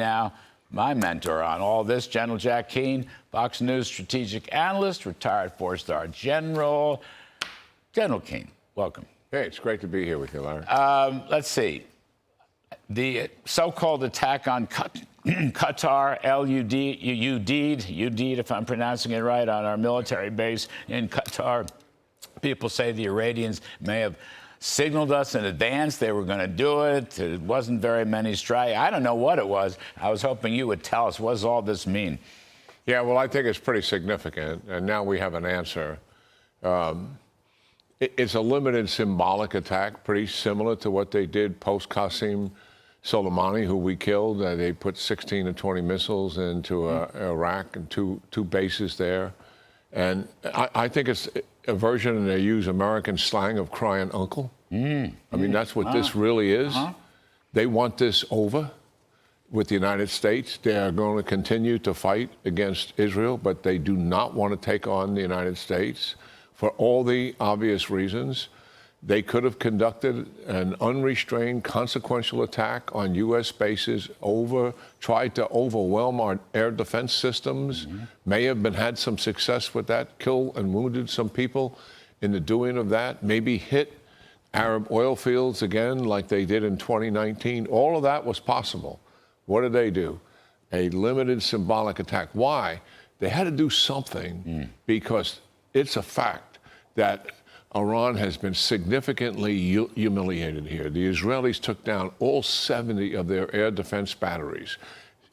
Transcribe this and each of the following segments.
now, my mentor on all this, General Jack Keane, Fox News strategic analyst, retired four-star general. General Keane, welcome. Hey, it's great to be here with you, Larry. Let's see. The so-called attack on Qatar, UD'd, if I'm pronouncing it right, on our military base in Qatar. People say the Iranians may have signaled us in advance they were going to do it. It wasn't very many strikes. I don't know what it was. I was hoping you would tell us. What does all this mean? Yeah, well, I think it's pretty significant, and now we have an answer. It's a limited symbolic attack, pretty similar to what they did post-Qasem Soleimani, who we killed. They put 16 to 20 missiles into Iraq and two bases there. And I think it's a version, and they use American slang, of crying uncle. I mean, that's what this really is. They want this over with the United States. They are going to continue to fight against Israel, but they do not want to take on the United States for all the obvious reasons. They could have conducted an unrestrained, consequential attack on U.S. bases, tried to overwhelm our air defense systems, may have had some success with that, killed and wounded some people in the doing of that, maybe hit Arab oil fields again like they did in 2019. All of that was possible. What did they do? A limited symbolic attack. Why? They had to do something because it's a fact that Iran has been significantly humiliated here. The Israelis took down all 70 of their air defense batteries.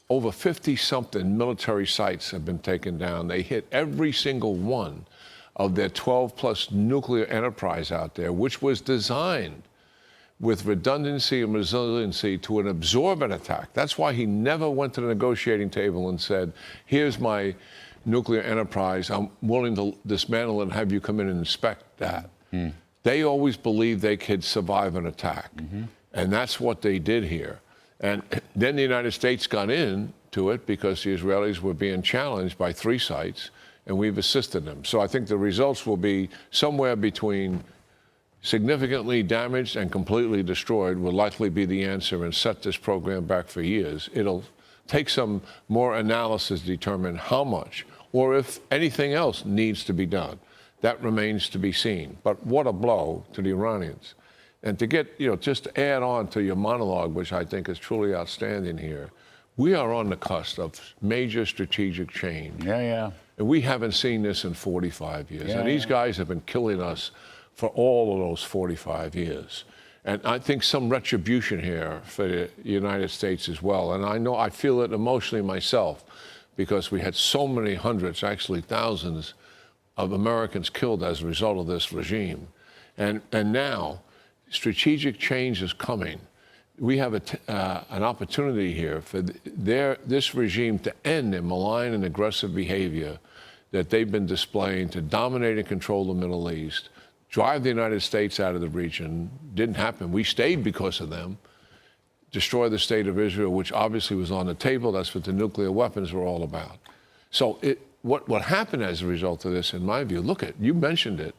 Over 50-something military sites have been taken down. They hit every single one of their 12-plus nuclear enterprise out there, which was designed with redundancy and resiliency to absorb an attack. That's why he never went to the negotiating table and said, here's my nuclear enterprise, I'm willing to dismantle it and have you come in and inspect that. They always believed they could survive an attack. And that's what they did here. And then the United States got into it because the Israelis were being challenged by 3 sites, and we've assisted them. So I think the results will be somewhere between significantly damaged and completely destroyed will likely be the answer and set this program back for years. It'll take some more analysis to determine how much or if anything else needs to be done. That remains to be seen. But what a blow to the Iranians. And to get, just to add on to your monologue, which I think is truly outstanding here, we are on the cusp of major strategic change. And we haven't seen this in 45 years. And these guys have been killing us for all of those 45 years. And I think some retribution here for the United States as well. And I know I feel it emotionally myself because we had so many hundreds, actually thousands, of Americans killed as a result of this regime. And now strategic change is coming. We have an opportunity here for this regime to end their malign and aggressive behavior that they've been displaying to dominate and control the Middle East, drive the United States out of the region. Didn't happen. We stayed because of them. Destroy the state of Israel, which obviously was on the table. That's what the nuclear weapons were all about. So what happened as a result of this, in my view, you mentioned it,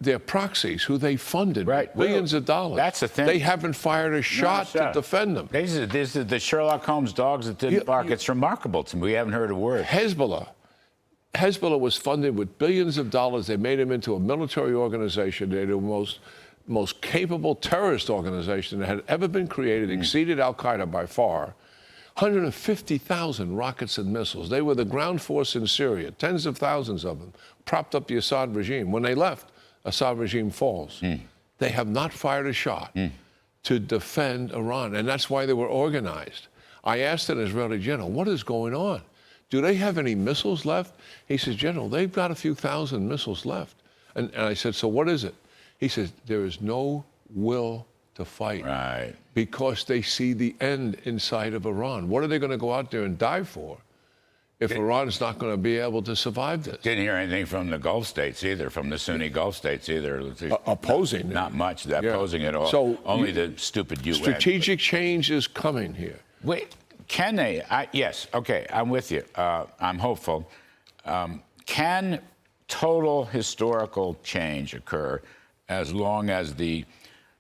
their proxies, who they funded, billions of dollars. That's the thing. They haven't fired a shot to defend them. These are the Sherlock Holmes dogs that didn't bark. It's remarkable to me. We haven't heard a word. Hezbollah was funded with billions of dollars. They made them into a military organization. They're the most capable terrorist organization that had ever been created, exceeded al-Qaeda by far. 150,000 rockets and missiles. They were the ground force in Syria, tens of thousands of them, propped up the Assad regime. When they left, Assad regime falls. They have not fired a shot to defend Iran, and that's why they were organized. I asked an Israeli general, what is going on? Do they have any missiles left? He says, General, they've got a few thousand missiles left. And I said, so what is it? He says, there is no will to fight because they see the end inside of Iran. What are they going to go out there and die for if Iran's not going to be able to survive this? Didn't hear anything from the Gulf states either, from the Sunni Gulf states either. Opposing. Not much opposing at all. So only the stupid U.S. Strategic change is coming here. Wait, can they? Yes, okay, I'm with you. I'm hopeful. Can total historical change occur as long as the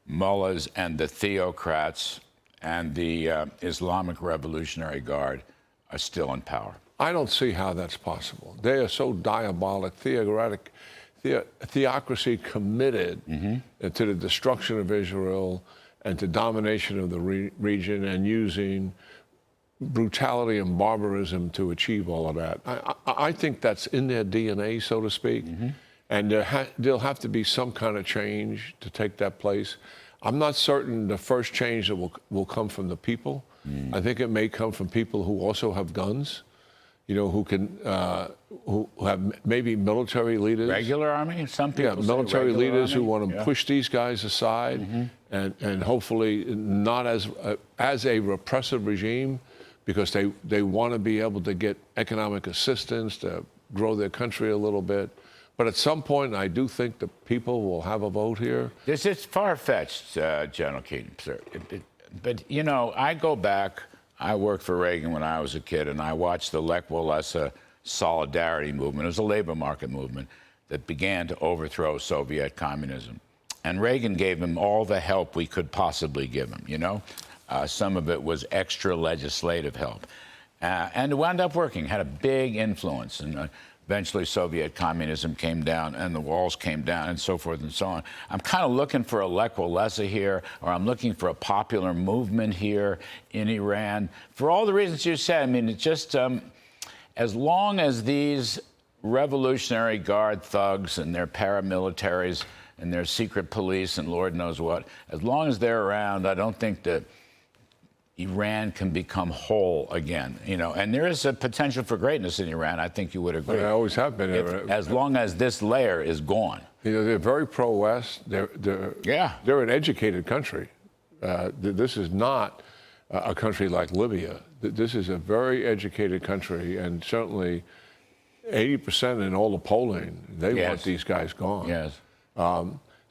mullahs and the theocrats and the Islamic Revolutionary Guard are still in power. I don't see how that's possible. They are so diabolic, theocracy committed to the destruction of Israel and to domination of the region and using brutality and barbarism to achieve all of that. I think that's in their DNA, so to speak, and there'll have to be some kind of change to take that place. I'm not certain the first change that will come from the people. I think it may come from people who also have guns, you know, who can, who have maybe military leaders. Regular army? Some people say military leaders army. who want to push these guys aside and hopefully not as a repressive regime, because they want to be able to get economic assistance to grow their country a little bit. But at some point, I do think the people will have a vote here. This is far-fetched, General Keane, sir. But, you know, I go back, I worked for Reagan when I was a kid, and I watched the Lech Walesa solidarity movement. It was a labor market movement that began to overthrow Soviet communism. And Reagan gave him all the help we could possibly give him, you know? Some of it was extra legislative help. And it wound up working, had a big influence. And eventually Soviet communism came down and the walls came down and so forth and so on. I'm kind of looking for a Lech Walesa here, or I'm looking for a popular movement here in Iran. For all the reasons you said, I mean, it's just as long as these Revolutionary Guard thugs and their paramilitaries and their secret police and Lord knows what, as long as they're around, I don't think that Iran can become whole again, you know, and there is a potential for greatness in Iran. I think you would agree. They always have been. As long as this layer is gone. You know, they're very pro-West. They're an educated country. This is not a country like Libya. This is a very educated country, and certainly 80% in all the polling, they want these guys gone. Yes.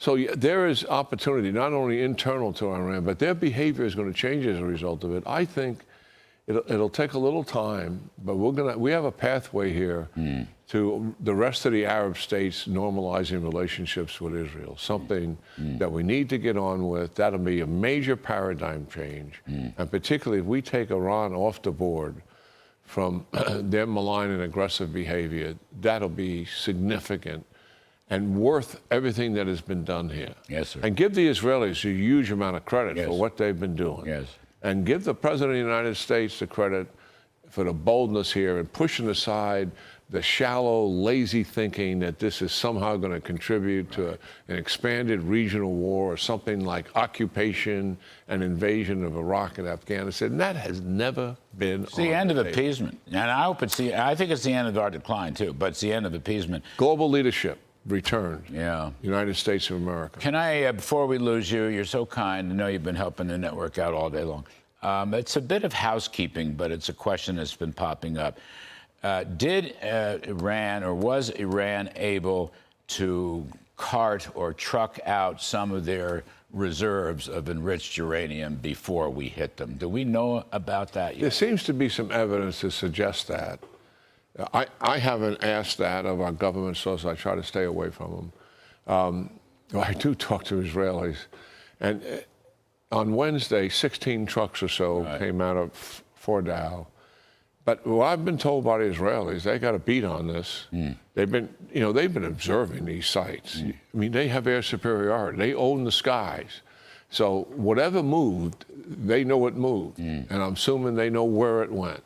So there is opportunity, not only internal to Iran, but their behavior is going to change as a result of it. I think it'll take a little time, but we have a pathway here to the rest of the Arab states normalizing relationships with Israel, something that we need to get on with. That'll be a major paradigm change. And particularly if we take Iran off the board from their malign and aggressive behavior, that'll be significant and worth everything that has been done here. Yes, sir. And give the Israelis a huge amount of credit for what they've been doing. Yes. And give the President of the United States the credit for the boldness here and pushing aside the shallow, lazy thinking that this is somehow going to contribute to an expanded regional war or something like occupation and invasion of Iraq and Afghanistan. That has never been It's the end of appeasement. And I hope I think it's the end of our decline, too, but it's the end of appeasement. Global leadership returned. Yeah. United States of America. Can I, before we lose you, you're so kind. I know you've been helping the network out all day long. It's a bit of housekeeping, but it's a question that's been popping up. Did Iran, or was Iran able to cart or truck out some of their reserves of enriched uranium before we hit them? Do we know about that yet? There seems to be some evidence to suggest that. I haven't asked that of our government sources. I try to stay away from them. I do talk to Israelis. And on Wednesday, 16 trucks or so came out of Fordow. But what I've been told by the Israelis, they got a beat on this. They've been observing these sites. I mean, they have air superiority. They own the skies. So whatever moved, they know it moved. And I'm assuming they know where it went.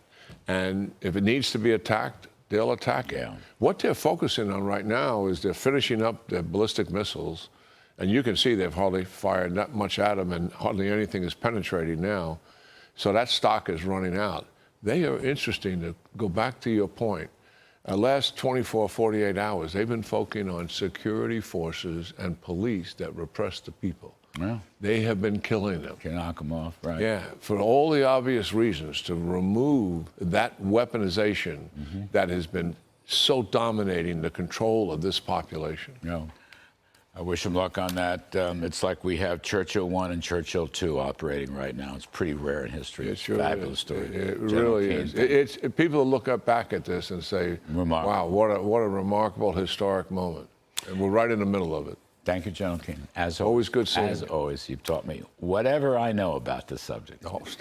And if it needs to be attacked, they'll attack it. What they're focusing on right now is they're finishing up their ballistic missiles. And you can see they've hardly fired that much at them, and hardly anything is penetrating now. So that stock is running out. They are interesting. To go back to your point, last 24, 48 hours, they've been focusing on security forces and police that repress the people. Yeah. They have been killing them. To knock them off, right? Yeah, for all the obvious reasons, to remove that weaponization that has been so dominating the control of this population. No. I wish them luck on that. It's like we have Churchill 1 and Churchill 2 operating right now. It's pretty rare in history. It's a fabulous story. It really is. It's people look back at this and say, wow, what a remarkable historic moment. And we're right in the middle of it. Thank you, General Keane. As Always good seeing As you. always, you've taught me whatever I know about this subject. Oh, stop.